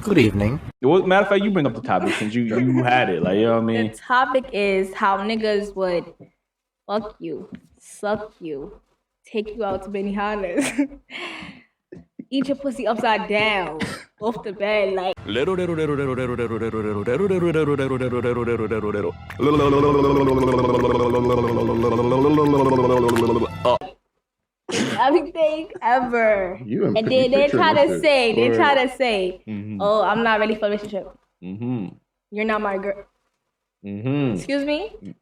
Good evening. Well, matter of fact, you bring up the topic since you had it. Like, you know what I mean? The topic is how niggas would fuck you, suck you, take you out to Benihana's, eat your pussy upside down, off the bed, like. Everything ever. And then they try to say, oh, I'm not ready for a relationship. You're not my girl. Excuse me?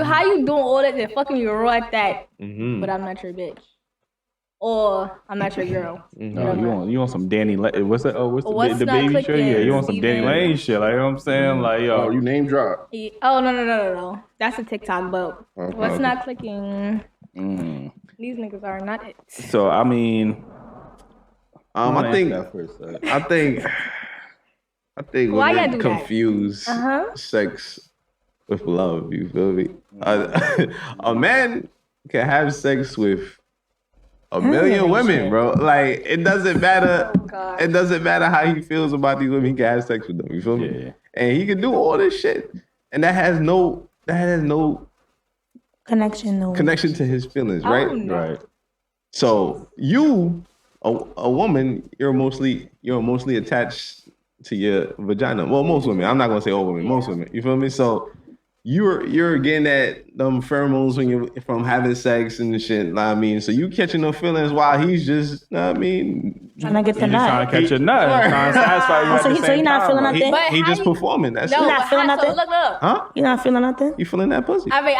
How you doing all that and fucking me raw at that, but I'm not your bitch. Or I'm not your girl. No, you want some Danny Lane? What's that? Oh, what's the baby show? Yeah, you want some Danny Lane shit? Like, you know what I'm saying? Like, yo, you name drop. Oh no. That's a TikTok, but what's not clicking? These niggas are not it. So I mean, I think women confuse sex with love. You feel me? A man can have sex with a million women, bro. Like, it doesn't matter. It doesn't matter how he feels about these women. He can have sex with them. You feel me? And he can do all this shit, and that has no connection to his feelings, right? Right. So you, a woman, you're mostly attached to your vagina. Well, most women. I'm not gonna say all women. Most women. You feel me? So you're getting that them pheromones when you're from having sex and shit. I mean, so you catching them feelings while he's just, trying to get the nut. Trying to catch a nut. Trying to satisfy you. So you're not feeling nothing? He just performing. That's it. You're not feeling nothing? Look. Huh? You're not feeling nothing? You feeling that pussy? I mean,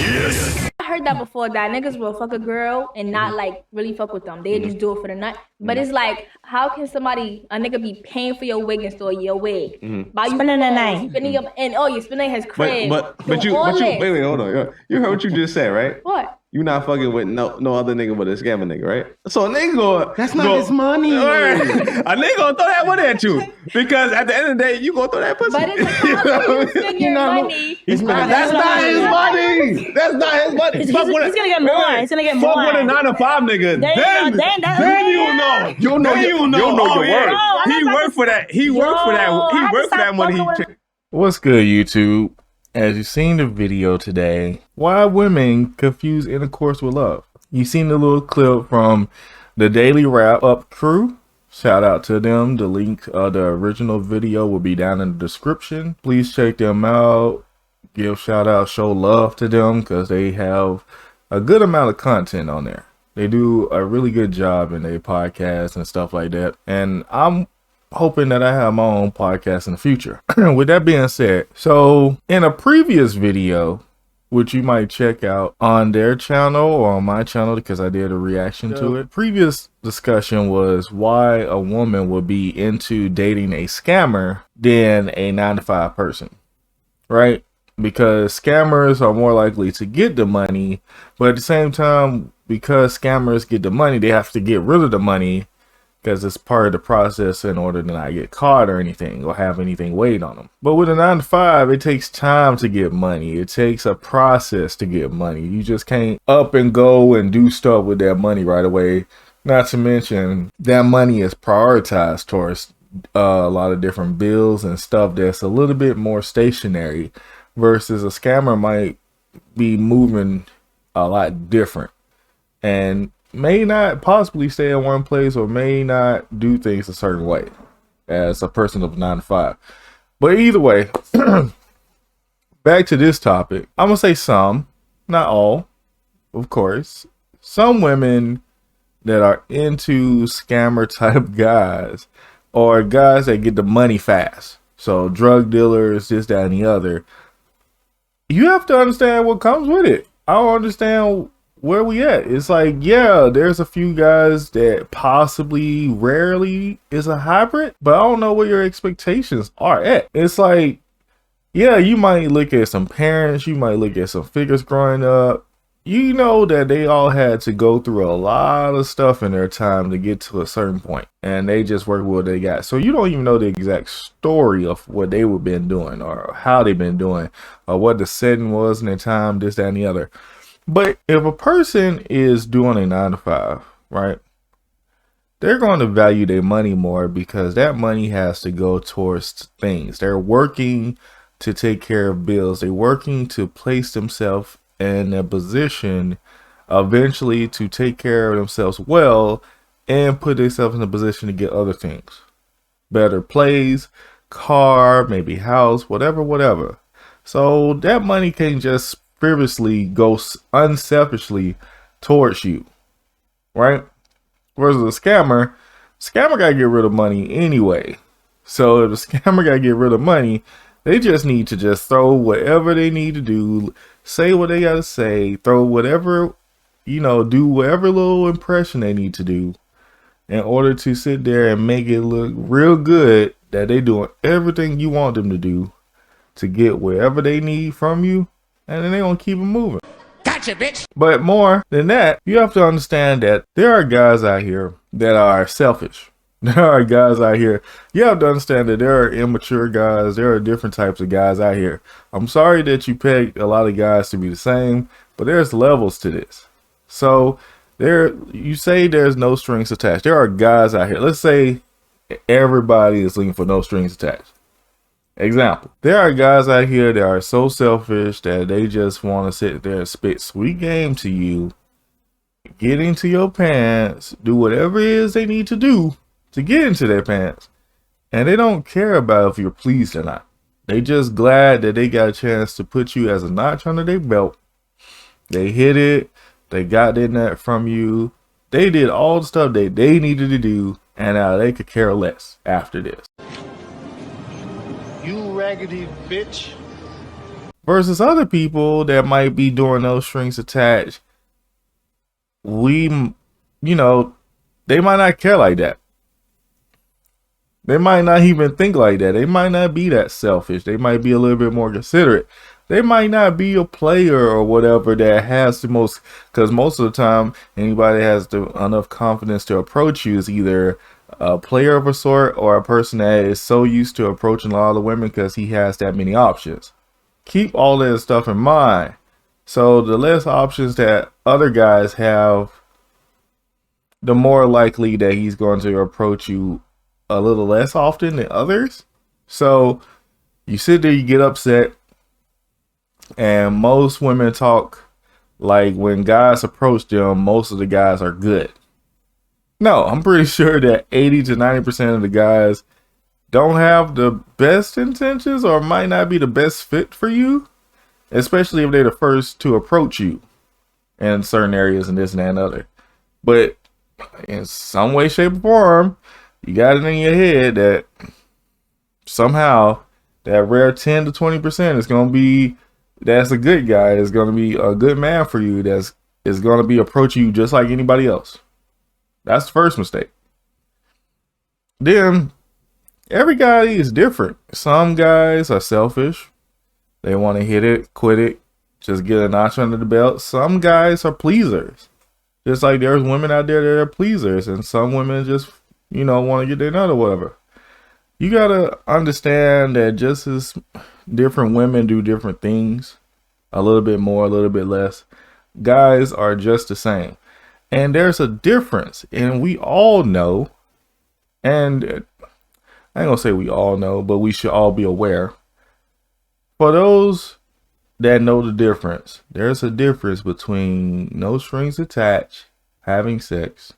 Yes. I heard that before, that niggas will fuck a girl and not like really fuck with them. They just do it for the nut. But it's like, how can a nigga be paying for your wig and store your wig? By you spending the night. You're spending his crib. But you wait, hold on. You heard what you just said, right? What? You not fucking with no other nigga but a scammer nigga, right? So a nigga that's not his money. A nigga gonna throw that money at you because at the end of the day you gonna throw that pussy. But it's you spend your money. That's not his money. That's not his money. He's gonna get more. He's gonna get more. Fuck with a 9 to 5 nigga. Then you know. You know your worth. He worked for that. He worked for that money. What's good, YouTube? As you've seen the video today, why women confuse intercourse with love. You've seen the little clip from the DailyRapUpCrew. Shout out to them. The link of the original video will be down in the description. Please check them out. Give shout out, show love to them because they have a good amount of content on there. They do a really good job in their podcast and stuff like that. And I'm hoping that I have my own podcast in the future. With that being said, so in a previous video, which you might check out on their channel or on my channel because I did a reaction to it, previous discussion was why a woman would be into dating a scammer than a 9 to 5 person, right? Because scammers are more likely to get the money, but at the same time, because scammers get the money, they have to get rid of the money because it's part of the process in order to not get caught or anything or have anything weighed on them. But with a 9 to 5, it takes time to get money. It takes a process to get money. You just can't up and go and do stuff with that money right away. Not to mention that money is prioritized towards a lot of different bills and stuff that's a little bit more stationary versus a scammer might be moving a lot different and may not possibly stay in one place or may not do things a certain way as a person of 9 to 5. But either way, back to this topic, I'm gonna say some, not all, of course. Some women that are into scammer type guys or guys that get the money fast. So drug dealers, this, that, and the other. You have to understand what comes with it. I don't understand where we at. It's like, yeah, there's a few guys that possibly rarely is a hybrid, but I don't know what your expectations are at. It's like, yeah, you might look at some parents, you might look at some figures growing up. You know that they all had to go through a lot of stuff in their time to get to a certain point, and they just work with what they got. So you don't even know the exact story of what they were been doing or how they've been doing or what the setting was in their time, this, that, and the other. But if a person is doing a 9 to 5, right, they're going to value their money more because that money has to go towards things. They're working to take care of bills. They're working to place themselves in a position eventually to take care of themselves well and put themselves in a position to get other things. Better plays, car, maybe house, whatever. So that money can just frivolously go unselfishly towards you, right? Versus a scammer gotta get rid of money anyway. So if the scammer gotta get rid of money, they just need to just throw whatever they need to do, say what they gotta say, throw whatever, do whatever little impression they need to do in order to sit there and make it look real good that they doing everything you want them to do to get whatever they need from you, and then they gonna keep it moving. Gotcha, bitch. But more than that, you have to understand that there are guys out here that are selfish. There are guys out here. You have to understand that there are immature guys. There are different types of guys out here. I'm sorry that you pegged a lot of guys to be the same, but there's levels to this. So you say there's no strings attached. There are guys out here. Let's say everybody is looking for no strings attached. Example, there are guys out here that are so selfish that they just want to sit there and spit sweet game to you, get into your pants, do whatever it is they need to do to get into their pants, and they don't care about if you're pleased or not. They just glad that they got a chance to put you as a notch under their belt. They hit it, they got their nut from you, they did all the stuff that they needed to do, and now they could care less after this. You raggedy bitch. Versus other people that might be doing those strings attached, they might not care like that. They might not even think like that. They might not be that selfish. They might be a little bit more considerate. They might not be a player or whatever that has the most, because most of the time, anybody that has enough confidence to approach you is either a player of a sort or a person that is so used to approaching a lot of women because he has that many options. Keep all that stuff in mind. So the less options that other guys have, the more likely that he's going to approach you a little less often than others. So you sit there, you get upset, and most women talk like when guys approach them, most of the guys are good. No, I'm pretty sure that 80 to 90% of the guys don't have the best intentions or might not be the best fit for you, especially if they're the first to approach you in certain areas and this and that and other. But in some way, shape, or form, you got it in your head that somehow that rare 10 to 20% is going to be, that's a good guy, is going to be a good man for you, that's is going to be approaching you just like anybody else. That's the first mistake. Then every guy is different. Some guys are selfish. They want to hit it, quit it, just get a notch under the belt. Some guys are pleasers. Just like there's women out there that are pleasers, and some women just, want to get their nut or whatever. You got to understand that just as different women do different things, a little bit more, a little bit less, guys are just the same. And there's a difference, and we all know, and I ain't gonna say we all know, but we should all be aware. For those that know the difference, there's a difference between no strings attached, having sex,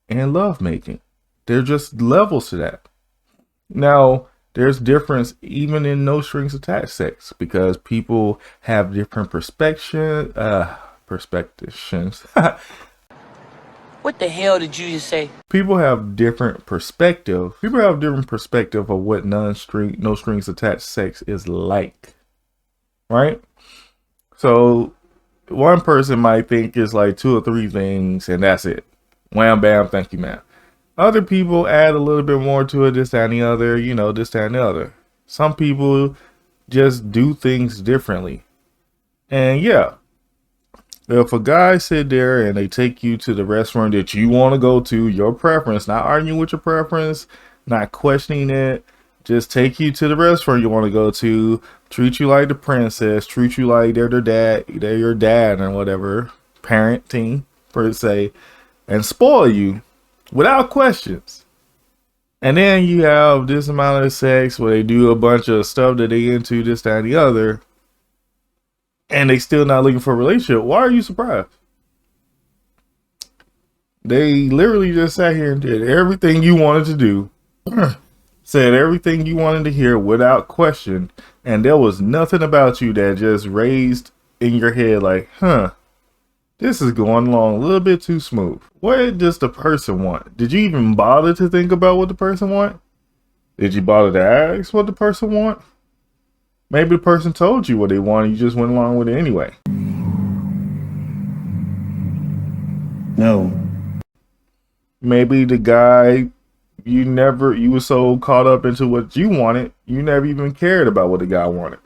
and lovemaking. There's just levels to that. Now, there's difference even in no strings attached sex, because people have different perspectives. What the hell did you just say? People have different perspective. People have different perspective of what no strings attached sex is like, right? So one person might think it's like 2 or 3 things and that's it. Wham, bam, thank you, man. Other people add a little bit more to it, this, that, and the other, this, that, and the other. Some people just do things differently. And yeah, if a guy sit there and they take you to the restaurant that you want to go to, your preference, not arguing with your preference, not questioning it, just take you to the restaurant you want to go to, treat you like the princess, treat you like they're your dad or whatever, parenting per se, and spoil you, without questions. And then you have this amount of sex where they do a bunch of stuff that they into, this, that, and the other, and they still not looking for a relationship. Why are you surprised? They literally just sat here and did everything you wanted to do, said everything you wanted to hear without question, and there was nothing about you that just raised in your head like, this is going along a little bit too smooth. What does the person want? Did you even bother to think about what the person want? Did you bother to ask what the person want? Maybe the person told you what they wanted, you just went along with it anyway. No. Maybe the guy, you were so caught up into what you wanted, you never even cared about what the guy wanted.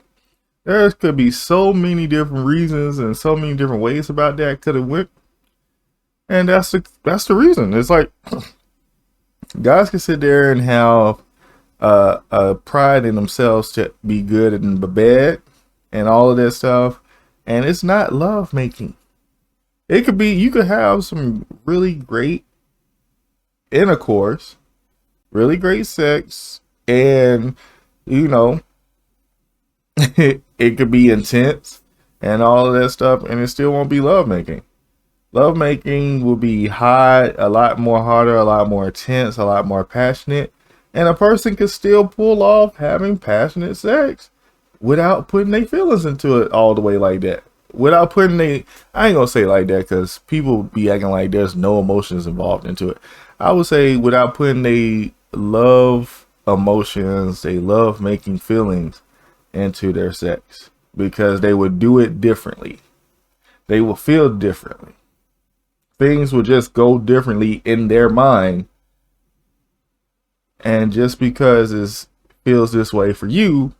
There could be so many different reasons and so many different ways about that could have went. And that's the reason. It's like, guys can sit there and have a pride in themselves to be good in the bed and all of that stuff. And it's not love making. It could be, you could have some really great intercourse, really great sex, and it could be intense and all of that stuff, and it still won't be love making. Love making will be a lot more harder, a lot more intense, a lot more passionate, and a person can still pull off having passionate sex without putting their feelings into it all the way like that. Without putting I ain't gonna say like that because people be acting like there's no emotions involved into it. I would say without putting they love emotions, they love making feelings into their sex, because they would do it differently. They will feel differently. Things will just go differently in their mind. And just because it feels this way for you,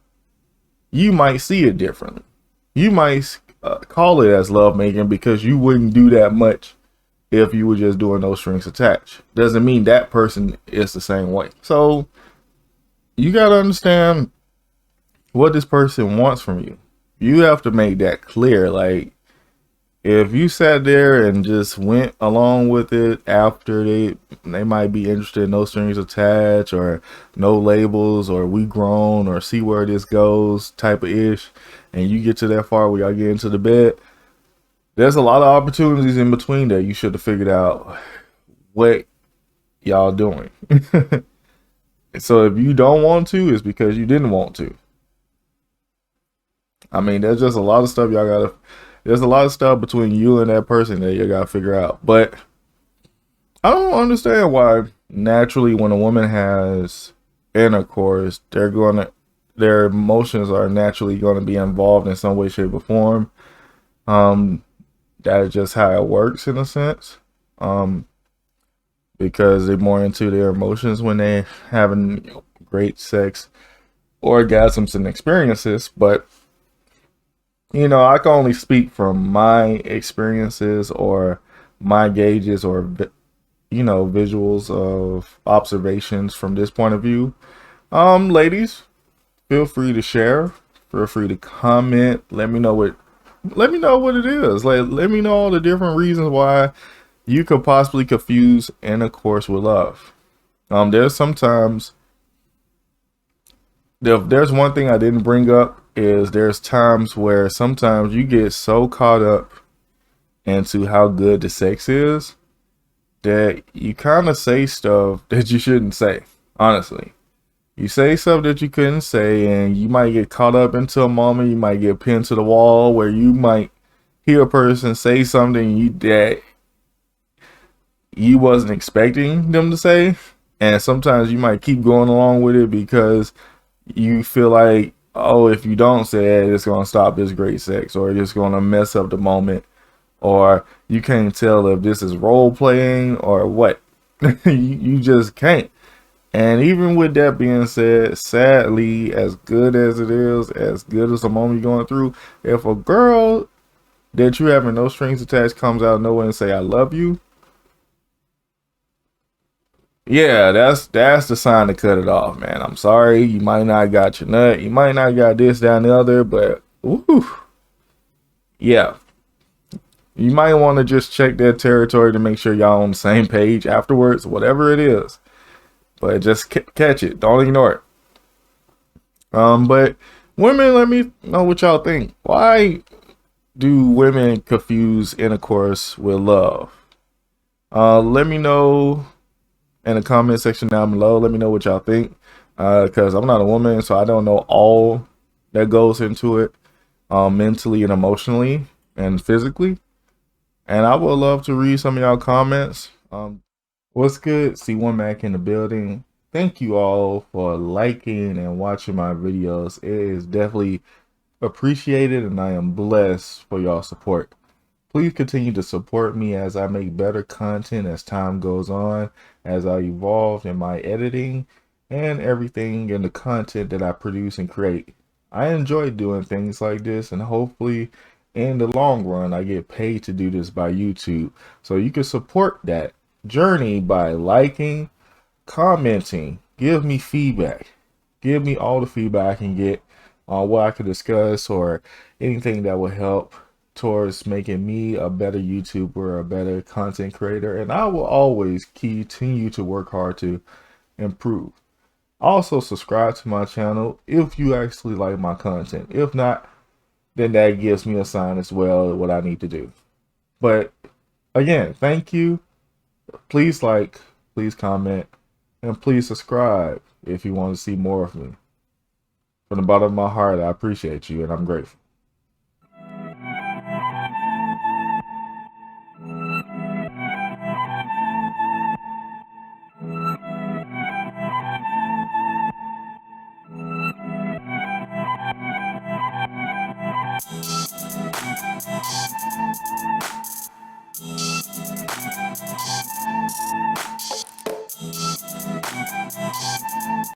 you might see it differently. You might call it as love making because you wouldn't do that much if you were just doing no strings attached. Doesn't mean that person is the same way. So you got to understand what this person wants from you. You have to make that clear. Like, if you sat there and just went along with it after they might be interested in no strings attached or no labels or we grown or see where this goes type of ish, and you get to that far where y'all get into the bed, there's a lot of opportunities in between that you should have figured out what y'all doing. So if you don't want to, it's because you didn't want to. I mean, there's just a lot of stuff there's a lot of stuff between you and that person that you gotta figure out. But I don't understand why naturally when a woman has intercourse, their emotions are naturally gonna be involved in some way, shape, or form. That is just how it works in a sense. Because they're more into their emotions when they're having great sex, orgasms, and experiences. But I can only speak from my experiences or my gauges or visuals of observations from this point of view. Ladies, feel free to share. Feel free to comment. Let me know what it is. Let me know all the different reasons why you could possibly confuse intercourse with love. There's one thing I didn't bring up is there's times where sometimes you get so caught up into how good the sex is that you kind of say stuff that you shouldn't say. Honestly, you say stuff that you couldn't say, and you might get caught up into a moment. You might get pinned to the wall where you might hear a person say something that you wasn't expecting them to say, and sometimes you might keep going along with it because you feel like, oh, if you don't say it, it's gonna stop this great sex, or it's gonna mess up the moment, or you can't tell if this is role playing or what. You just can't. And even with that being said, sadly, as good as it is, as good as the moment you're going through, if a girl that you having no strings attached comes out of nowhere and say I love you, yeah, that's the sign to cut it off, man. I'm sorry, you might not got your nut, you might not got this, that, and the other, but yeah, You might want to just check their territory to make sure y'all on the same page afterwards, whatever it is. But just catch it. Don't ignore it. But women, let me know what y'all think. Why do women confuse intercourse with love? Let me know in the comment section down below. Let me know what y'all think. Because I'm not a woman, so I don't know all that goes into it, mentally and emotionally and physically. And I would love to read some of y'all comments. What's good? C1Mac in the building. Thank you all for liking and watching my videos. It is definitely appreciated, and I am blessed for y'all support. Please continue to support me as I make better content as time goes on, as I evolve in my editing and everything in the content that I produce and create. I enjoy doing things like this, and hopefully in the long run I get paid to do this by YouTube. So you can support that journey by liking, commenting, give me feedback, give me all the feedback I can get on what I could discuss or anything that will help towards making me a better YouTuber, a better content creator, and I will always continue to work hard to improve. Also subscribe to my channel if you actually like my content. If not, then that gives me a sign as well what I need to do. But again, thank you. Please like, please comment, and please subscribe if you want to see more of me. From the bottom of my heart, I appreciate you and I'm grateful.